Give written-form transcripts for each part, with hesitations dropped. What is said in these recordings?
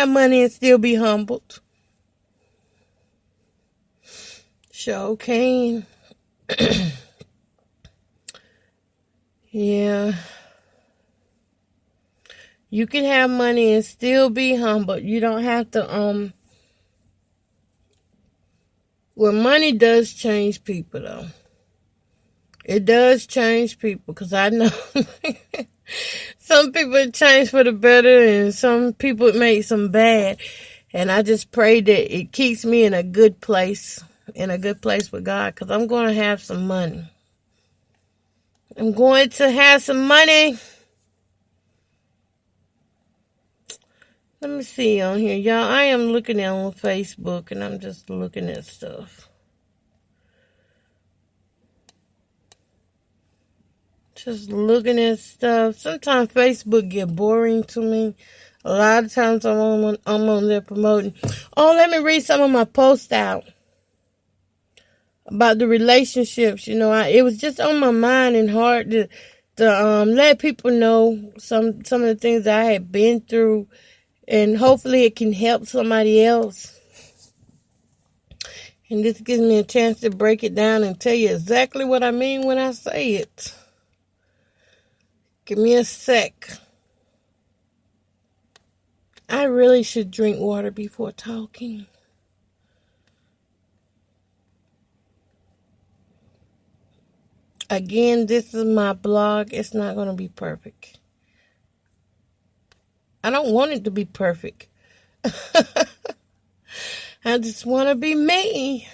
have money and still be humbled. Sure can. Yeah. You can have money and still be humble. You don't have to, well, money does change people, though. It does change people, because I know some people change for the better and some people it makes them bad. And I just pray that it keeps me in a good place with God, because I'm going to have some money. I'm going to have some money. Let me see on here, y'all. I am looking on Facebook, and I'm just looking at stuff. Just looking at stuff. Sometimes Facebook get boring to me. A lot of times I'm on there promoting. Oh, let me read some of my posts out about the relationships. It was just on my mind and heart to let people know some of the things that I had been through, and hopefully it can help somebody else. And this gives me a chance to break it down and tell you exactly what I mean when I say it. Give me a sec. I really should drink water before talking. Again, this is my blog. It's not going to be perfect. I don't want it to be perfect. I just want to be me.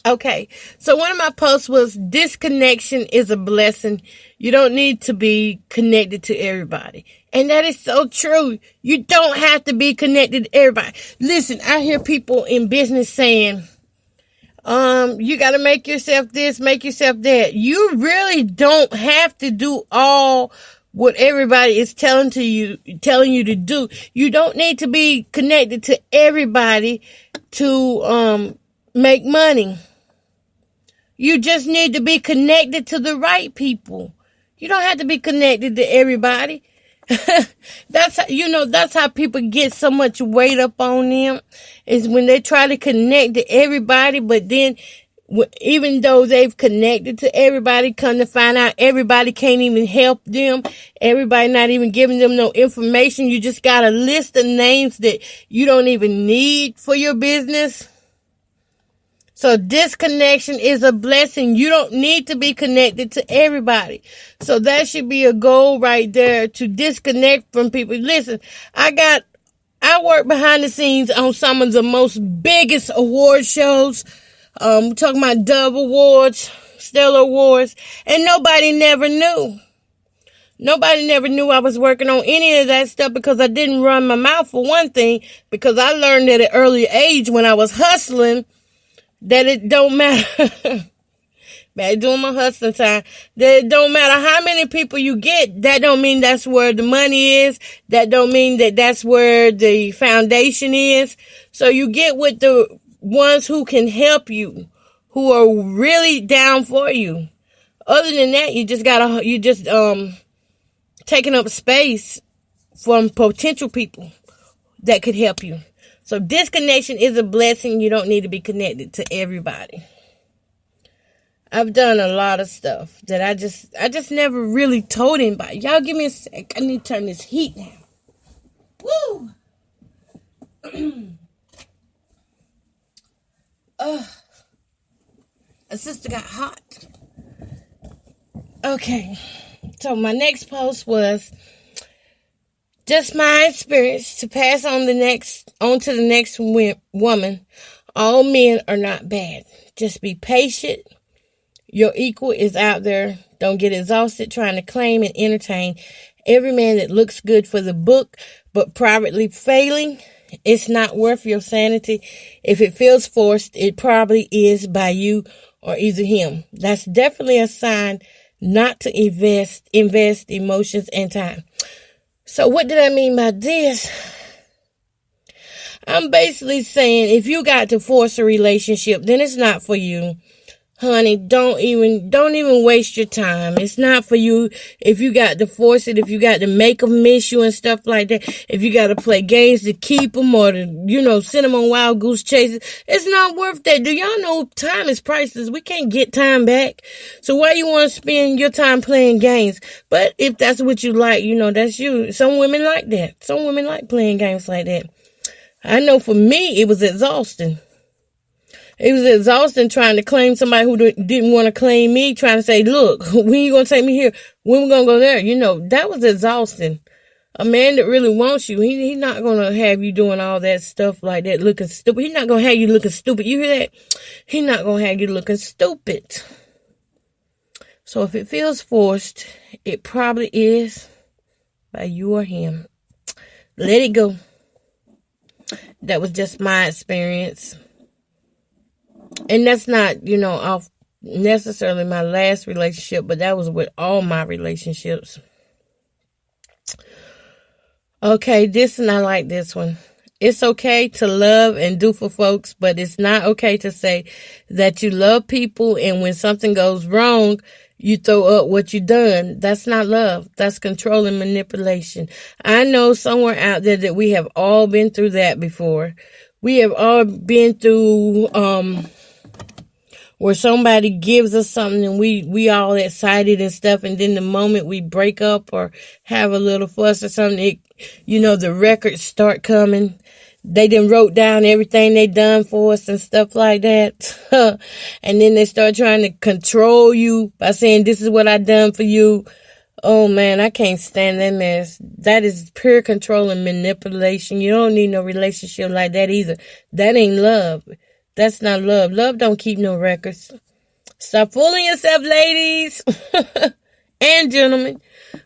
Okay, so one of my posts was, disconnection is a blessing. You don't need to be connected to everybody. And that is so true. You don't have to be connected to everybody. Listen, I hear people in business saying, you got to make yourself this, make yourself that. You really don't have to do all what everybody is telling you to do. You don't need to be connected to everybody to make money. You just need to be connected to the right people. You don't have to be connected to everybody. That's how people get so much weight up on them, is when they try to connect to everybody, but then even though they've connected to everybody, come to find out everybody can't even help them. Everybody not even giving them no information. You just got a list of names that you don't even need for your business. So disconnection is a blessing. You don't need to be connected to everybody. So that should be a goal right there, to disconnect from people. Listen, I work behind the scenes on some of the most biggest award shows. We're talking about Dove Awards, Stellar Awards, and nobody never knew. Nobody never knew I was working on any of that stuff, because I didn't run my mouth, for one thing, because I learned at an early age when I was hustling that it don't matter. Back doing my hustling time, that it don't matter how many people you get. That don't mean that's where the money is. That don't mean that that's where the foundation is. So you get with the ones who can help you, who are really down for you. Other than that, you just taking up space from potential people that could help you. So disconnection is a blessing. You don't need to be connected to everybody. I've done a lot of stuff that I just never really told anybody. Y'all give me a sec. I need to turn this heat down. Woo! A sister got hot. Okay. So my next post was just my experience to pass on to the next woman. All men are not bad. Just be patient. Your equal is out there. Don't get exhausted trying to claim and entertain every man that looks good for the book, but privately failing. It's not worth your sanity. If it feels forced, it probably is by you or either him. That's definitely a sign not to invest emotions and time. So what did I mean by this? I'm basically saying if you got to force a relationship, then it's not for you. honey, don't even waste your time. It's not for you. If you got to force it, if you got to make them miss you and stuff like that, if you got to play games to keep them or to, send them on wild goose chases, it's not worth that. Do y'all know time is priceless? We can't get time back. So why you want to spend your time playing games? But if that's what you like, that's you. Some women like that. Some women like playing games like that. I know for me, it was exhausting. It was exhausting trying to claim somebody who didn't want to claim me, trying to say, look, when you going to take me here? When we going to go there? That was exhausting. A man that really wants you, he's not going to have you doing all that stuff like that, looking stupid. He's not going to have you looking stupid. You hear that? He's not going to have you looking stupid. So if it feels forced, it probably is by you or him. Let it go. That was just my experience. And that's not, off necessarily my last relationship, but that was with all my relationships. Okay, I like this one. It's okay to love and do for folks, but it's not okay to say that you love people and when something goes wrong, you throw up what you done. That's not love. That's control and manipulation. I know somewhere out there that we have all been through that before. We have all been through, where somebody gives us something and we all excited and stuff, and then the moment we break up or have a little fuss or something, the records start coming. They done wrote down everything they done for us and stuff like that. And then they start trying to control you by saying, this is what I done for you. Oh man, I can't stand that mess. That is pure control and manipulation. You don't need no relationship like that either. That ain't love. That's not love. Love don't keep no records. Stop fooling yourself, ladies and gentlemen.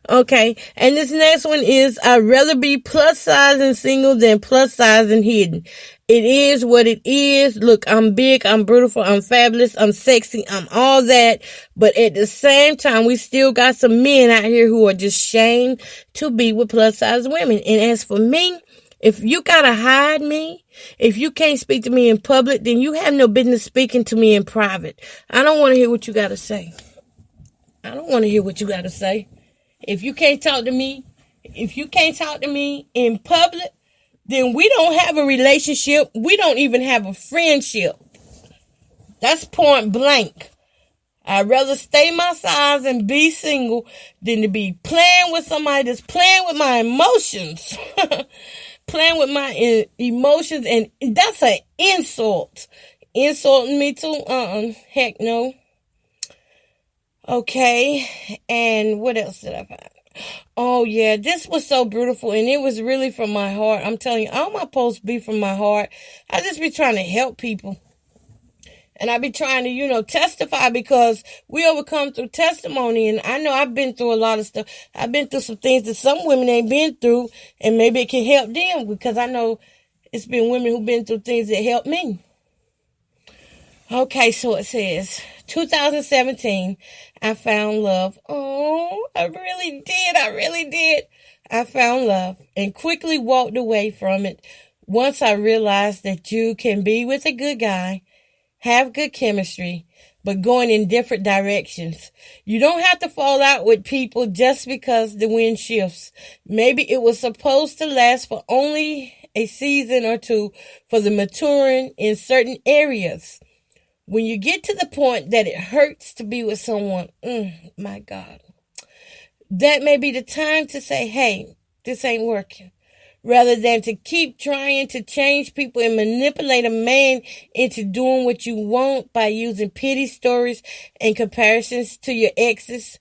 Okay, and this next one is, I'd rather be plus size and single than plus size and hidden. It is what it is. Look, I'm big, I'm beautiful, I'm fabulous, I'm sexy, I'm all that. But at the same time, we still got some men out here who are just shamed to be with plus size women. And as for me, if you gotta hide me, if you can't speak to me in public, then you have no business speaking to me in private. I don't want to hear what you gotta say. I don't want to hear what you gotta say. If you can't talk to me in public, then we don't have a relationship. We don't even have a friendship. That's point blank. I'd rather stay my size and be single than to be playing with somebody that's playing with my emotions. Playing with my emotions, and that's an insult. Insulting me too? Heck no. Okay, and what else did I find? Oh yeah, this was so beautiful, and it was really from my heart. I'm telling you, all my posts be from my heart. I just be trying to help people. And I be trying to, testify, because we overcome through testimony. And I know I've been through a lot of stuff. I've been through some things that some women ain't been through, and maybe it can help them, because I know it's been women who've been through things that helped me. Okay, so it says, 2017, I found love. Oh, I really did. I found love and quickly walked away from it once I realized that you can be with a good guy, have good chemistry, but going in different directions. You don't have to fall out with people just because the wind shifts. Maybe it was supposed to last for only a season or two for the maturing in certain areas. When you get to the point that it hurts to be with someone, my God, that may be the time to say, hey, this ain't working. Rather than to keep trying to change people and manipulate a man into doing what you want by using pity stories and comparisons to your exes.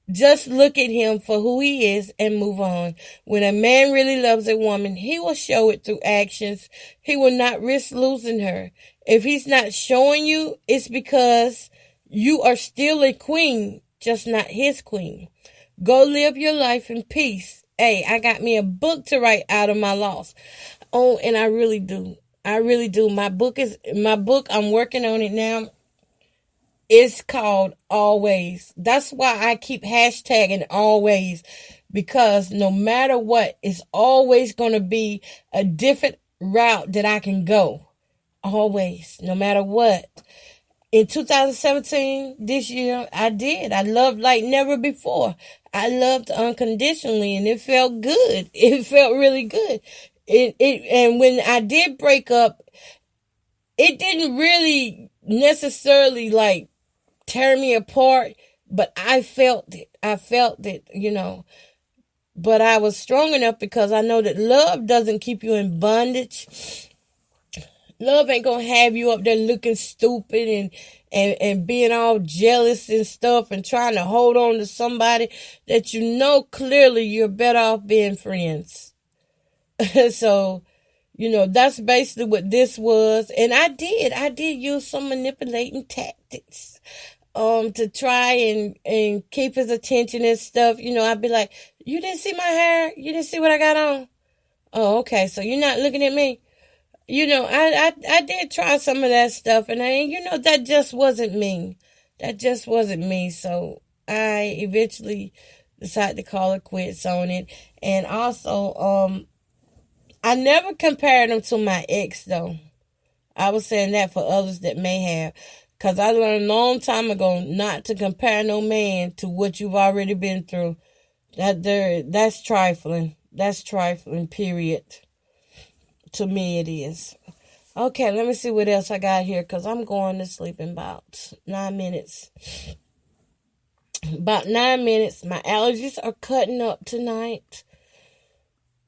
Just look at him for who he is and move on. When a man really loves a woman, he will show it through actions. He will not risk losing her. If he's not showing you, it's because you are still a queen, just not his queen. Go live your life in peace. Hey, I got me a book to write out of my loss. Oh, and I really do. My book, I'm working on it now. It's called Always. That's why I keep hashtagging always, because no matter what, it's always going to be a different route that I can go. Always, no matter what. In 2017, this year, I did. I loved like never before. I loved unconditionally, and it felt good. It felt really good. And when I did break up, it didn't really necessarily like tear me apart, but I felt it. I felt it, But I was strong enough because I know that love doesn't keep you in bondage. Love ain't gonna have you up there looking stupid and being all jealous and stuff and trying to hold on to somebody that you know clearly you're better off being friends. So, that's basically what this was. And I did use some manipulating tactics to try and keep his attention and stuff. I'd be like, you didn't see my hair? You didn't see what I got on? Oh, okay, so you're not looking at me? I did try some of that stuff, and that just wasn't me. That just wasn't me. So I eventually decided to call it quits on it. And also, I never compared him to my ex, though. I was saying that for others that may have. Because I learned a long time ago not to compare no man to what you've already been through. That's trifling. That's trifling, period. To me, it is. Okay, let me see what else I got here, because I'm going to sleep in about 9 minutes. About 9 minutes. My allergies are cutting up tonight.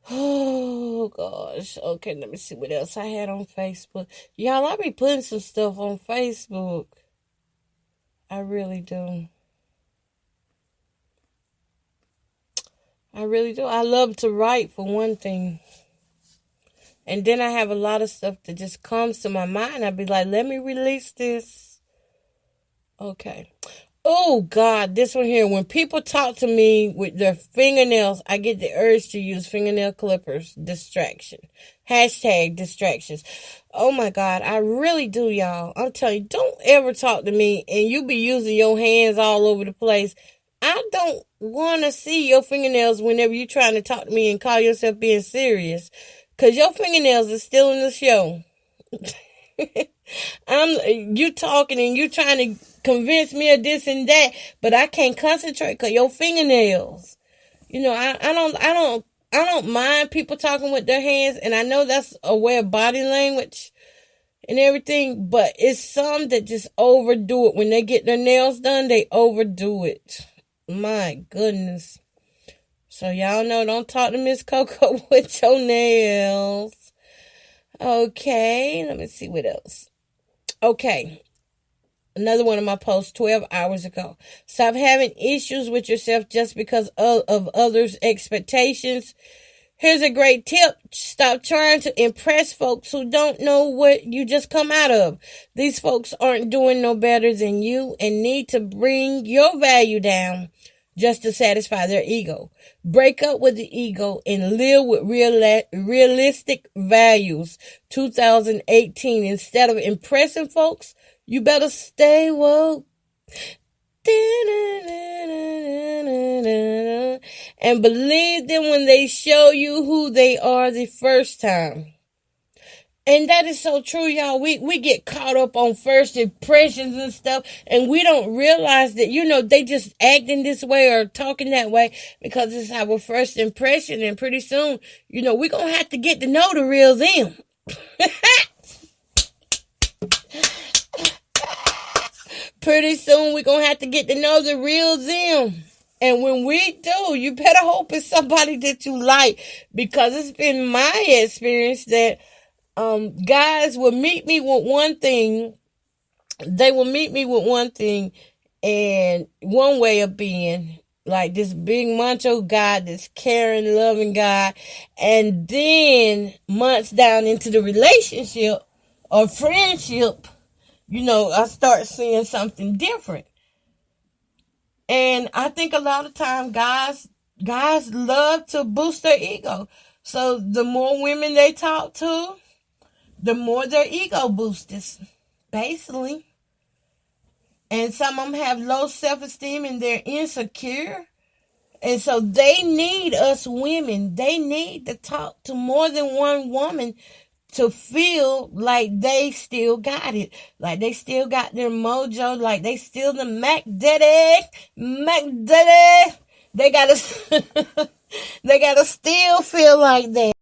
Oh, gosh. Okay, let me see what else I had on Facebook. Y'all, I be putting some stuff on Facebook. I really do. I really do. I love to write, for one thing. And then I have a lot of stuff that just comes to my mind. I'd be like, let me release this. Okay. Oh, God, this one here. When people talk to me with their fingernails, I get the urge to use fingernail clippers. Distraction. Hashtag distractions. Oh, my God, I really do, y'all. I'm telling you, don't ever talk to me and you be using your hands all over the place. I don't want to see your fingernails whenever you're trying to talk to me and call yourself being serious. Because your fingernails are still in the show. You talking and you trying to convince me of this and that, but I can't concentrate because your fingernails. I don't mind people talking with their hands, and I know that's a way of body language and everything, but it's some that just overdo it. When they get their nails done, they overdo it. My goodness. So y'all know, don't talk to Miss Coco with your nails. Okay, let me see what else. Okay, another one of my posts 12 hours ago. Stop having issues with yourself just because of others' expectations. Here's a great tip. Stop trying to impress folks who don't know what you just come out of. These folks aren't doing no better than you and need to bring your value down just to satisfy their ego. Break up with the ego and live with realistic values. 2018. Instead of impressing folks, you better stay woke. And believe them when they show you who they are the first time. And that is so true, y'all. We get caught up on first impressions and stuff, and we don't realize that, they just acting this way or talking that way because it's our first impression. And pretty soon, we're going to have to get to know the real them. Pretty soon, we're going to have to get to know the real them. And when we do, you better hope it's somebody that you like, because it's been my experience that guys will meet me with one thing. They will meet me with one thing and one way of being, like this big macho guy, this caring, loving guy. And then months down into the relationship or friendship, I start seeing something different. And I think a lot of time guys love to boost their ego. So the more women they talk to, the more their ego boosts, basically. And some of them have low self-esteem and they're insecure. And so they need us women. They need to talk to more than one woman to feel like they still got it, like they still got their mojo, like they still the Mac Daddy. They gotta, they gotta still feel like that.